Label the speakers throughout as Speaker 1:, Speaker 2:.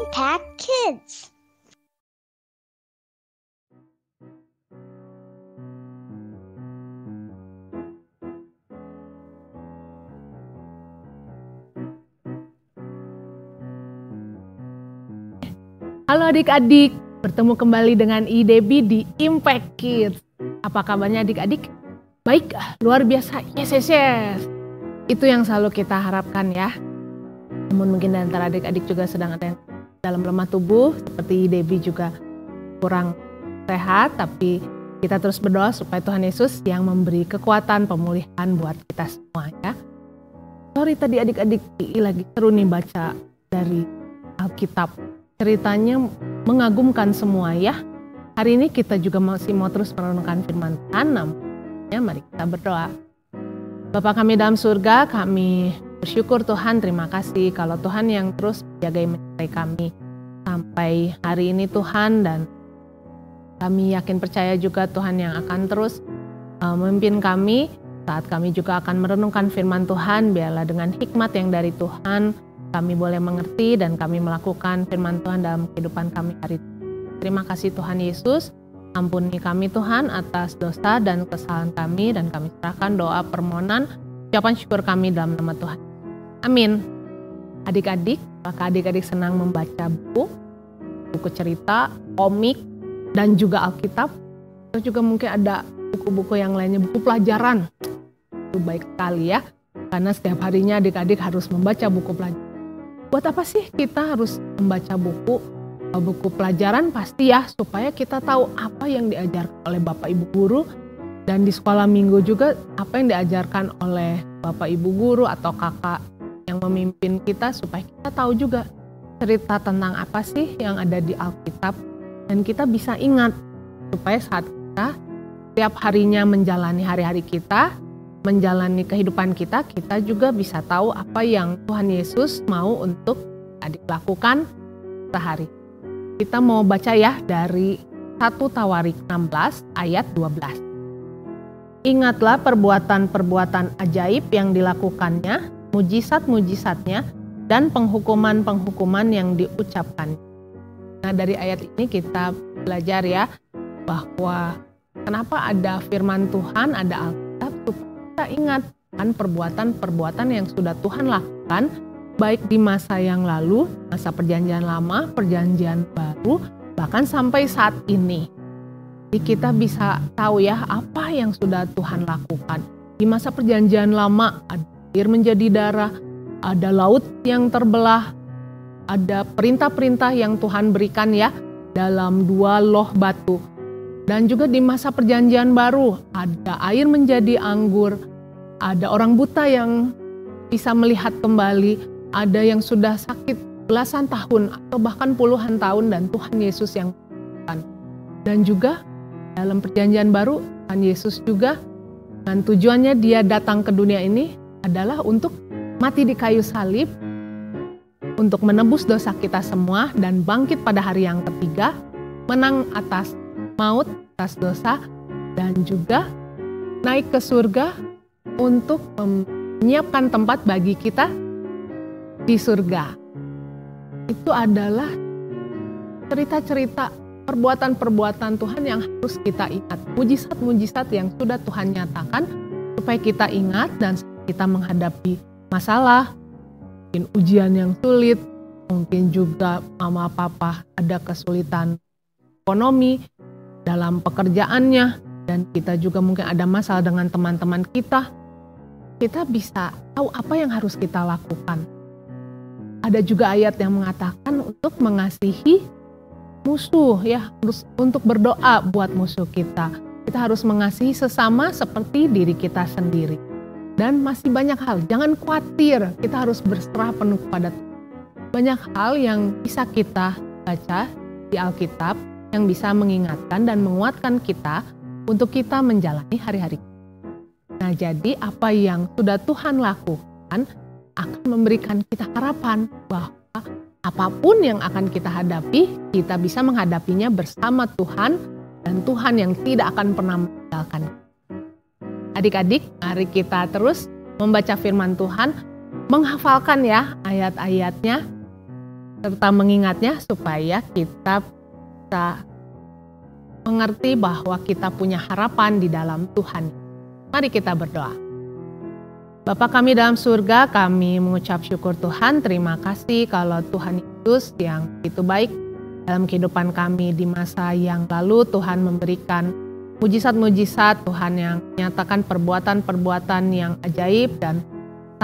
Speaker 1: Impact Kids.
Speaker 2: Halo adik-adik, bertemu kembali dengan Debbie di Impact Kids. Apa kabarnya adik-adik? Baik, luar biasa, yes. Itu yang selalu kita harapkan ya. Namun mungkin di antara adik-adik juga sedang ada yang dalam lemah tubuh, seperti Debbie juga kurang sehat, tapi kita terus berdoa supaya Tuhan Yesus yang memberi kekuatan pemulihan buat kita semua ya. Sorry tadi adik-adik lagi seru nih baca dari Alkitab. Ceritanya mengagumkan semua ya. Hari ini kita juga masih mau terus merenungkan firman Tuhan. Ya, mari kita berdoa. Bapa kami dalam surga, kami bersyukur Tuhan, terima kasih kalau Tuhan yang terus menjaga menyertai kami sampai hari ini Tuhan, dan kami yakin percaya juga Tuhan yang akan terus memimpin kami saat kami juga akan merenungkan firman Tuhan. Biarlah dengan hikmat yang dari Tuhan kami boleh mengerti dan kami melakukan firman Tuhan dalam kehidupan kami hari ini. Terima kasih Tuhan Yesus, ampuni kami Tuhan atas dosa dan kesalahan kami, dan kami serahkan doa permohonan, ucapan syukur kami dalam nama Tuhan. Amin. Adik-adik, apakah adik-adik senang membaca buku cerita, komik, dan juga Alkitab? Atau juga mungkin ada buku-buku yang lainnya, buku pelajaran. Itu baik sekali ya, karena setiap harinya adik-adik harus membaca buku pelajaran. Buat apa sih kita harus membaca buku pelajaran? Pasti ya, supaya kita tahu apa yang diajarkan oleh Bapak Ibu Guru, dan di sekolah minggu juga apa yang diajarkan oleh Bapak Ibu Guru atau kakak yang memimpin kita, supaya kita tahu juga cerita tentang apa sih yang ada di Alkitab, dan kita bisa ingat supaya saat kita setiap harinya menjalani hari-hari kita, menjalani kehidupan kita, kita juga bisa tahu apa yang Tuhan Yesus mau untuk adik lakukan sehari. Kita mau baca ya dari 1 Tawarik 16 ayat 12. Ingatlah perbuatan-perbuatan ajaib yang dilakukannya, mujizat-mujizatnya, dan penghukuman-penghukuman yang diucapkan. Nah, dari ayat ini kita belajar ya bahwa kenapa ada firman Tuhan, ada Alkitab, supaya kita ingat kan perbuatan-perbuatan yang sudah Tuhan lakukan, baik di masa yang lalu, masa perjanjian lama, perjanjian baru, bahkan sampai saat ini. Jadi kita bisa tahu ya apa yang sudah Tuhan lakukan. Di masa perjanjian lama ada air menjadi darah, ada laut yang terbelah, ada perintah-perintah yang Tuhan berikan ya dalam 2 loh batu. Dan juga di masa perjanjian baru ada air menjadi anggur, ada orang buta yang bisa melihat kembali, ada yang sudah sakit belasan tahun atau bahkan puluhan tahun dan Tuhan Yesus yang menyembuhkan. Dan juga dalam perjanjian baru Tuhan Yesus juga dengan tujuannya dia datang ke dunia ini adalah untuk mati di kayu salib, untuk menebus dosa kita semua dan bangkit pada hari yang ketiga, menang atas maut, atas dosa, dan juga naik ke surga untuk menyiapkan tempat bagi kita di surga. Itu adalah cerita-cerita perbuatan-perbuatan Tuhan yang harus kita ingat. Mujizat-mujizat yang sudah Tuhan nyatakan supaya kita ingat, dan kita menghadapi masalah, mungkin ujian yang sulit, mungkin juga mama papa ada kesulitan ekonomi dalam pekerjaannya, dan kita juga mungkin ada masalah dengan teman-teman kita. Kita bisa tahu apa yang harus kita lakukan. Ada juga ayat yang mengatakan untuk mengasihi musuh ya, untuk berdoa buat musuh kita. Kita harus mengasihi sesama seperti diri kita sendiri. Dan masih banyak hal, jangan khawatir, kita harus berserah penuh kepada Tuhan. Banyak hal yang bisa kita baca di Alkitab yang bisa mengingatkan dan menguatkan kita untuk kita menjalani hari-hari. Nah, jadi apa yang sudah Tuhan lakukan akan memberikan kita harapan bahwa apapun yang akan kita hadapi, kita bisa menghadapinya bersama Tuhan, dan Tuhan yang tidak akan pernah meninggalkan. Adik-adik, mari kita terus membaca firman Tuhan, menghafalkan ya ayat-ayatnya, serta mengingatnya supaya kita bisa mengerti bahwa kita punya harapan di dalam Tuhan. Mari kita berdoa. Bapa kami dalam surga, kami mengucap syukur Tuhan, terima kasih kalau Tuhan Yesus yang begitu baik dalam kehidupan kami di masa yang lalu. Tuhan memberikan mujizat-mujizat, Tuhan yang menyatakan perbuatan-perbuatan yang ajaib, dan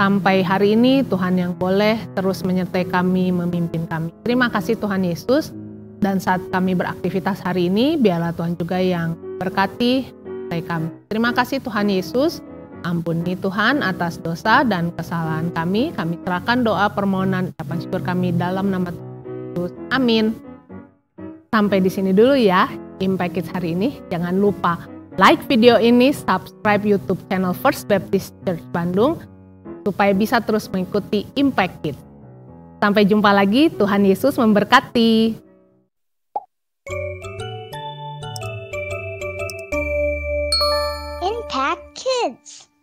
Speaker 2: sampai hari ini Tuhan yang boleh terus menyertai kami, memimpin kami. Terima kasih Tuhan Yesus, dan saat kami beraktivitas hari ini, biarlah Tuhan juga yang berkati kami. Terima kasih Tuhan Yesus, ampuni Tuhan atas dosa dan kesalahan kami. Kami serahkan doa permohonan ucapan syukur kami dalam nama Tuhan Yesus. Amin. Sampai di sini dulu ya Impact Kids hari ini. Jangan lupa like video ini, subscribe YouTube channel First Baptist Church Bandung supaya bisa terus mengikuti Impact Kids. Sampai jumpa lagi, Tuhan Yesus memberkati.
Speaker 1: Impact Kids.